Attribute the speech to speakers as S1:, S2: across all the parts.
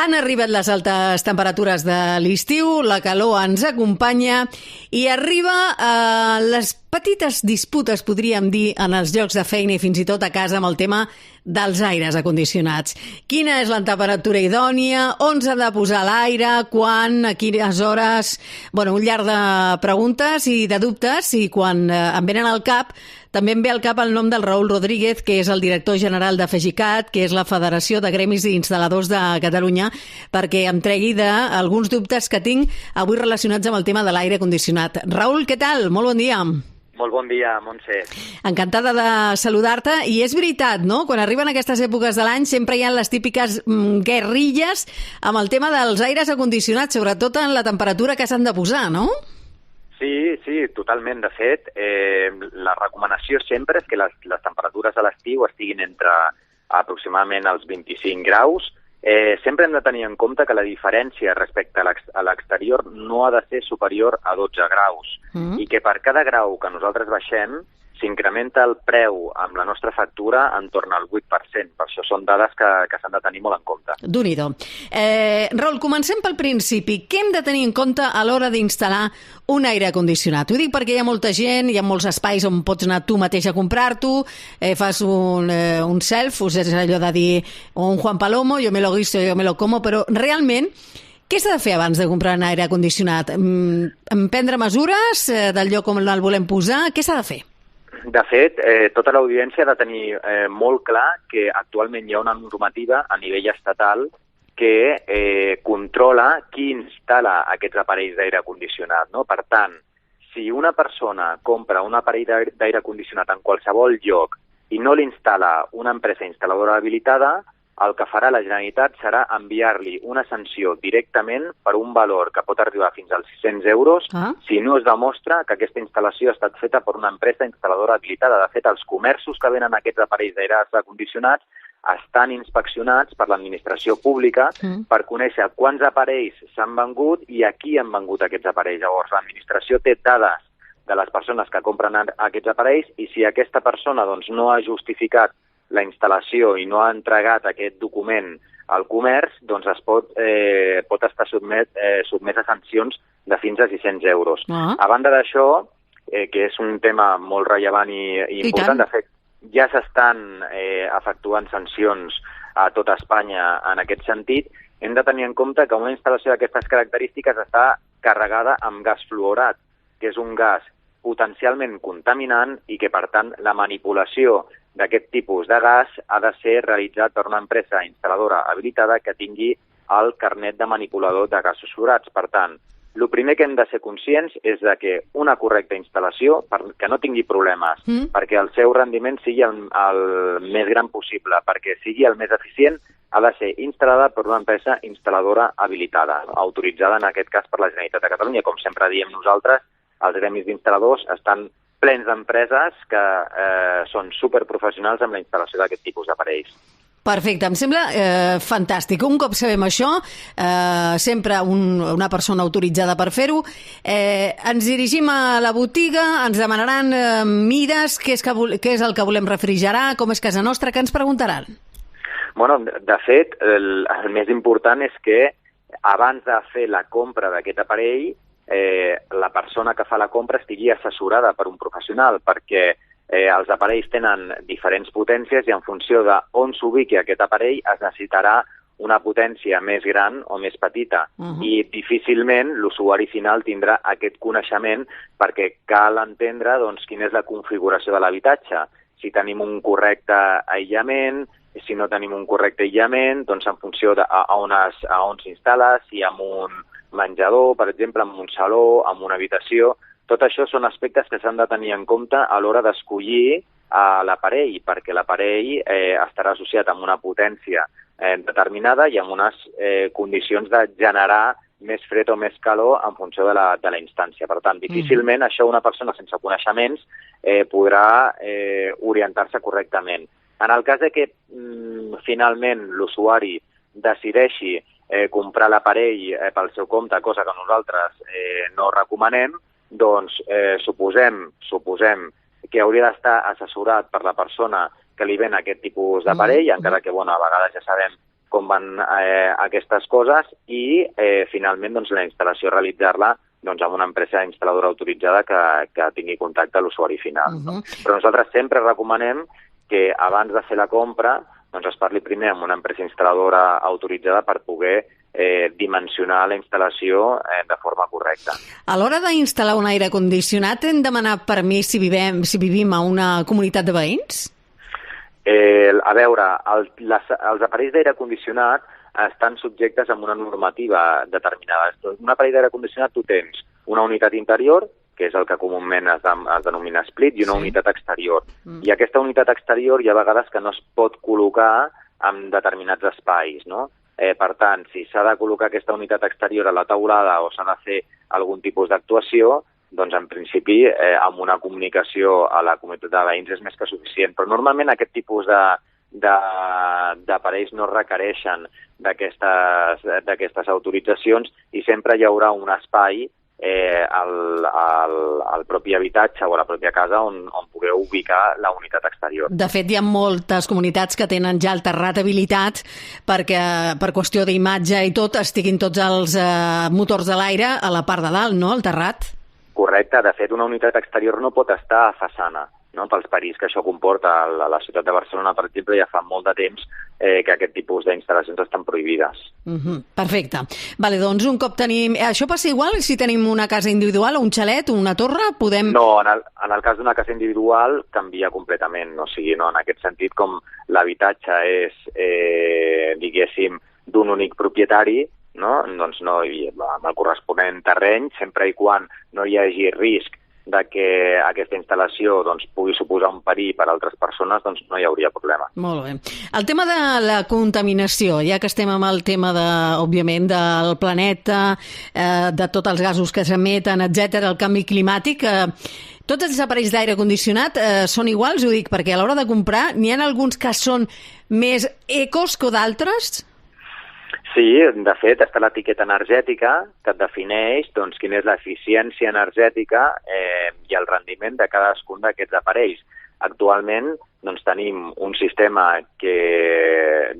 S1: Han arribat les altes temperatures de l'estiu, la calor ens acompanya i arriba les petites disputes, podríem dir, en els llocs de feina i fins i tot a casa amb el tema dels aires acondicionats. Quina és la temperatura idònia? On s'ha de posar l'aire? Quan? A quines hores? Bueno, un llarg de preguntes i de dubtes, i quan em venen al cap, també em ve al cap el nom del Raül Rodríguez, que és el director general de FEGICAT, que és la Federació de Gremis d'Instal·ladors de Catalunya, perquè em tregui d'alguns dubtes que tinc avui relacionats amb el tema de l'aire condicionat. Raül, què tal? Molt bon dia.
S2: Molt bon dia, Montse.
S1: Encantada de saludar-te. I és veritat, no? Quan arriben aquestes èpoques de l'any sempre hi ha les típiques guerrilles amb el tema dels aires acondicionats, sobretot en la temperatura que s'han de posar, no?
S2: Sí, totalment. De fet, la recomanació sempre és que les temperatures a l'estiu estiguin entre aproximadament els 25 graus. Sempre hem de tenir en compte que la diferència respecte a l'exterior no ha de ser superior a 12 graus i que per cada grau que nosaltres baixem s'incrementa el preu amb la nostra factura en torn al 8%. Per això són dades que s'han de tenir molt en compte.
S1: Déu-n'hi-do. Raül, comencem pel principi. Què hem de tenir en compte a l'hora d'instal·lar un aire condicionat? Ho dic perquè hi ha molta gent, hi ha molts espais on pots anar tu mateix a comprar-t'ho, fas un self, és allò de dir un Juan Palomo, yo me lo guiso, yo me lo como, però realment què s'ha de fer abans de comprar un aire condicionat? Prendre mesures del lloc on el volem posar? Què s'ha de fer?
S2: De fet, tota l'audiència ha de tenir molt clar que actualment hi ha una normativa a nivell estatal que controla qui instal·la aquests aparells d'aire condicionat, no? Per tant, si una persona compra un aparell d'aire condicionat en qualsevol lloc i no l'instal·la una empresa instal·ladora habilitada, el que farà la Generalitat serà enviar-li una sanció directament per un valor que pot arribar fins als 600 euros si no es demostra que aquesta instal·lació ha estat feta per una empresa instal·ladora habilitada. De fet, els comerços que venen aquests aparells d'aire condicionats estan inspeccionats per l'administració pública per conèixer quants aparells s'han vengut i a qui han vengut aquests aparells. Llavors, l'administració té dades de les persones que compren aquests aparells i si aquesta persona no ha justificat la instal·lació i no ha entregat aquest document al comerç, doncs pot estar sotmès a sancions de fins a 600 euros. A banda d'això, que és un tema molt rellevant i important, de fet, ja s'estan efectuant sancions a tot Espanya en aquest sentit, hem de tenir en compte que una instal·lació d'aquestes característiques està carregada amb gas fluorat, que és un gas potencialment contaminant i que, per tant, la manipulació d'aquest tipus de gas ha de ser realitzat per una empresa instal·ladora habilitada que tingui el carnet de manipulador de gasos fluorats. Per tant, el primer que hem de ser conscients és de que una correcta instal·lació, que no tingui problemes, perquè el seu rendiment sigui el més gran possible, perquè sigui el més eficient, ha de ser instal·lada per una empresa instal·ladora habilitada, autoritzada en aquest cas per la Generalitat de Catalunya. Com sempre diem nosaltres, els gremis d'instal·ladors estan plens d'empreses que són superprofessionals amb la instal·lació d'aquest tipus d'aparells.
S1: Perfecte, em sembla fantàstic. Un cop sabem això, sempre una persona autoritzada per fer-ho, ens dirigim a la botiga, ens demanaran mides, què és el que volem refrigerar, com és casa nostra, què ens preguntaran?
S2: Bueno, de fet, el més important és que abans de fer la compra d'aquest aparell, la persona que fa la compra estigui assessorada per un professional, perquè els aparells tenen diferents potències i en funció d'on s'ubiqui aquest aparell es necessitarà una potència més gran o més petita. I difícilment l'usuari final tindrà aquest coneixement perquè cal entendre quina és la configuració de l'habitatge. Si tenim un correcte aïllament, si no tenim un correcte aïllament, doncs en funció a on s'instal·la, si amb un menjador, per exemple, amb un saló, amb una habitació. Tot això són aspectes que s'han de tenir en compte a l'hora d'escollir l'aparell, perquè l'aparell estarà associat amb una potència determinada i amb unes condicions de generar més fred o més calor en funció de la instància. Per tant, difícilment això una persona sense coneixements podrà orientar-se correctament. En el cas de que finalment l'usuari decideixi comprar l'aparell pel seu compte, cosa que nosaltres no recomanem, doncs suposem que hauria d'estar assessorat per la persona que li ven aquest tipus d'aparell, encara que a vegades ja sabem com van aquestes coses i finalment doncs, la instal·lació realitzar-la doncs, amb una empresa instal·ladora autoritzada que tingui contacte a l'usuari final. No? Però nosaltres sempre recomanem que abans de fer la compra doncs, es parli primer amb una empresa instal·ladora autoritzada per poder dimensionar la instal·lació de forma correcta.
S1: A l'hora d'instal·lar un aire condicionat hem de demanar permís si vivim a una comunitat de veïns?
S2: A veure, els aparells d'aire condicionat estan subjectes a una normativa determinada. Un aparell d'aire condicionat tu tens una unitat interior, que és el que comúment es denomina split, i una unitat exterior. I aquesta unitat exterior hi ha vegades que no es pot col·locar en determinats espais, no? Per tant, si s'ha de col·locar aquesta unitat exterior a la teulada o s'ha de fer algun tipus d'actuació, doncs en principi amb una comunicació a la comunitat de veïns és més que suficient. Però normalment aquest tipus d'aparells no requereixen d'aquestes autoritzacions i sempre hi haurà un espai al propi habitatge o a la pròpia casa on pugueu ubicar la unitat exterior.
S1: De fet, hi ha moltes comunitats que tenen ja el terrat habilitat perquè, per qüestió d'imatge i tot, estiguin tots els motors de l'aire a la part de dalt, no?, el terrat.
S2: Correcte. De fet, una unitat exterior no pot estar a façana, no? Pels perills que això comporta. A la ciutat de Barcelona, per exemple, ja fa molt de temps que aquest tipus d'instal·lacions estan prohibides.
S1: Perfecte. Vale, doncs un cop tenim... Això passa igual si tenim una casa individual o un xalet o una torre? Podem...
S2: No, en el cas d'una casa individual canvia completament. O sigui, no, en aquest sentit, com l'habitatge és, diguéssim, d'un únic propietari, no? Doncs no, amb el corresponent terreny, sempre i quan no hi hagi risc de que aquesta instal·lació doncs, pugui suposar un perill per a altres persones, doncs no hi hauria problema.
S1: Molt bé. El tema de la contaminació, ja que estem amb el tema, òbviament, del planeta, de tots els gasos que s'emeten, etc., el canvi climàtic, tots els aparells d'aire condicionat són iguals, ho dic, perquè a l'hora de comprar n'hi ha alguns que són més ecos que d'altres?
S2: Sí, de fet, està l'etiqueta energètica que et defineix doncs, quina és l'eficiència energètica i el rendiment de cadascun d'aquests aparells. Actualment doncs, tenim un sistema que,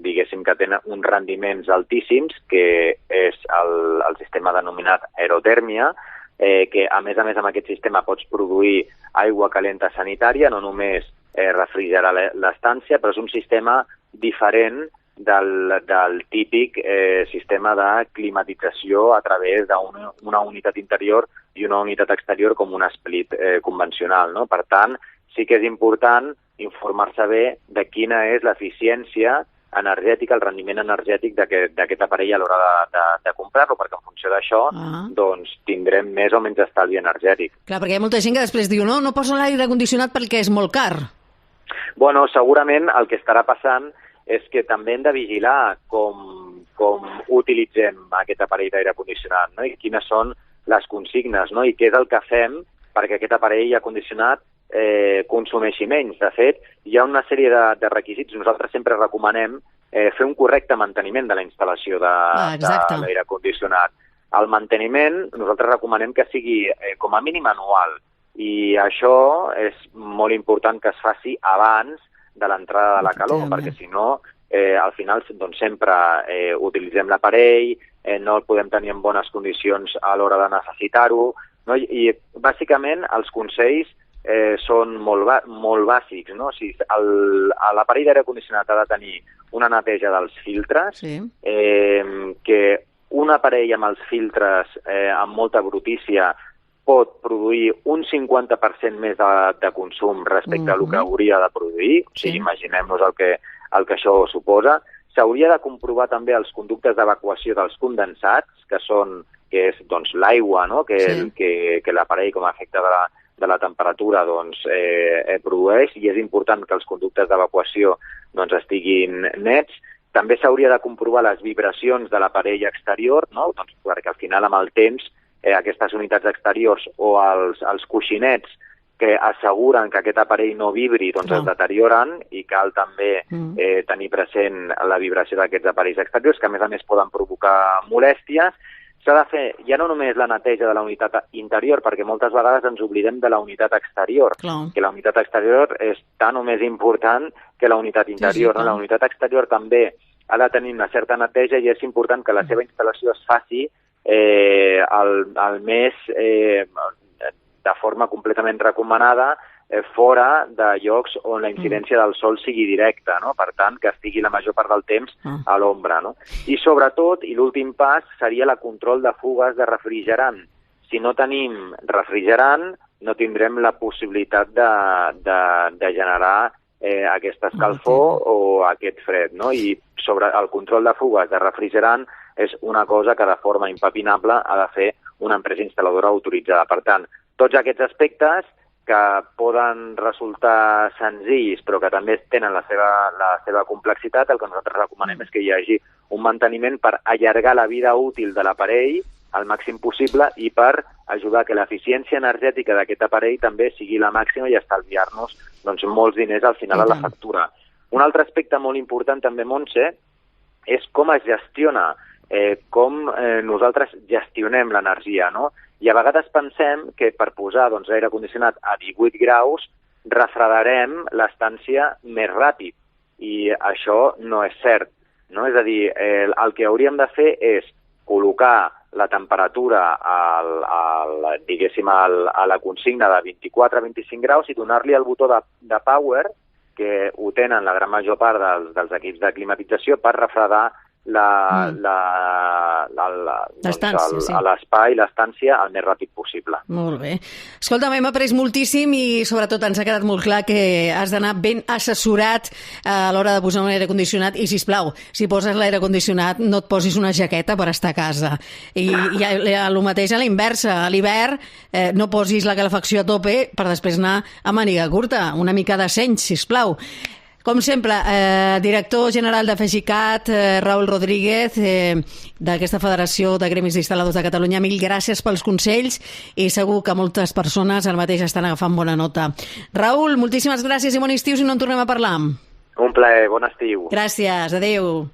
S2: diguéssim, que té uns rendiments altíssims, que és el sistema denominat aerotèrmia, que a més amb aquest sistema pots produir aigua calenta sanitària, no només refrigerar l'estància, però és un sistema diferent del típic sistema de climatització a través d'una unitat interior i una unitat exterior com un split convencional, no? Per tant, sí que és important informar-se bé de quina és l'eficiència energètica, el rendiment energètic d'aquest aparell a l'hora de comprar-lo, perquè en funció d'això doncs, tindrem més o menys estalvi energètic.
S1: Clar, perquè hi ha molta gent que després diu no poso l'aire condicionat perquè és molt car.
S2: Bueno, segurament el que estarà passant és que també hem de vigilar com utilitzem aquest aparell d'aire condicionat, no? I quines són les consignes, no? I què és el que fem perquè aquest aparell condicionat consumeixi menys. De fet, hi ha una sèrie de requisits. Nosaltres sempre recomanem fer un correcte manteniment de la instal·lació de l'aire condicionat. El manteniment, nosaltres recomanem que sigui com a mínim anual, i això és molt important que es faci abans de l'entrada de la calor, perquè si no, al final doncs, sempre utilitzem l'aparell, no el podem tenir en bones condicions a l'hora de necessitar-ho, no? I bàsicament els consells són molt bàsics, no? O sigui, l'aparell d'aire condicionat ha de tenir una neteja dels filtres, que un aparell amb els filtres amb molta brutícia pot produir un 50% més de consum respecte al que hauria de produir. O sigui, imaginem-nos el que això suposa. S'hauria de comprovar també els conductes d'evacuació dels condensats, que és doncs, l'aigua, no? que l'aparell, com a efecte de la temperatura, doncs, produeix, i és important que els conductes d'evacuació doncs, estiguin nets. També s'hauria de comprovar les vibracions de l'aparell exterior, no? Doncs, perquè al final, amb el temps, aquestes unitats exteriors o els coixinets que asseguren que aquest aparell no vibri, doncs es deterioren, i cal també tenir present la vibració d'aquests aparells exteriors, que a més poden provocar molèsties. S'ha de fer ja no només la neteja de la unitat interior, perquè moltes vegades ens oblidem de la unitat exterior, que la unitat exterior és tan o més important que la unitat interior. No? La unitat exterior també ha de tenir una certa neteja i és important que la seva instal·lació es faci al mes de forma completament recomanada, fora de llocs on la incidència del sol sigui directa, no? Per tant, que estigui la major part del temps a l'ombra, no? I sobretot, i l'últim pas, seria el control de fugues de refrigerant. Si no tenim refrigerant, no tindrem la possibilitat de generar aquesta escalfor o aquest fred, no? I sobre el control de fugues de refrigerant és una cosa que de forma impepinable ha de fer una empresa instal·ladora autoritzada. Per tant, tots aquests aspectes que poden resultar senzills però que també tenen la seva complexitat, el que nosaltres recomanem és que hi hagi un manteniment per allargar la vida útil de l'aparell al màxim possible i per ajudar que l'eficiència energètica d'aquest aparell també sigui la màxima i estalviar-nos molts diners al final a la factura. Un altre aspecte molt important també, Montse, és com es gestiona, com nosaltres gestionem l'energia, no? I a vegades pensem que per posar l'aire condicionat a 18 graus refredarem l'estància més ràpid i això no és cert, no? És a dir, el que hauríem de fer és col·locar la temperatura diguéssim, a la consigna de 24 a 25 graus i donar-li el botó de power, que ho tenen la gran major part dels equips de climatització, per refredar l'espai, l'estància, el més ràpid possible.
S1: Molt bé. Escolta'm, hem après moltíssim i sobretot ens ha quedat molt clar que has d'anar ben assessorat a l'hora de posar un aire condicionat i, sisplau, si poses l'aire condicionat no et posis una jaqueta per estar a casa. I el mateix a la inversa. A l'hivern no posis la calefacció a tope per després anar a màniga curta. Una mica de seny, sisplau. Com sempre, director general de FEGICAT, Raül Rodríguez, d'aquesta Federació de Gremis d'Instal·ladors de Catalunya, mil gràcies pels consells i segur que moltes persones al mateix estan agafant bona nota. Raül, moltíssimes gràcies i bon estiu si no en tornem a parlar.
S2: Un plaer, bon estiu.
S1: Gràcies, adéu.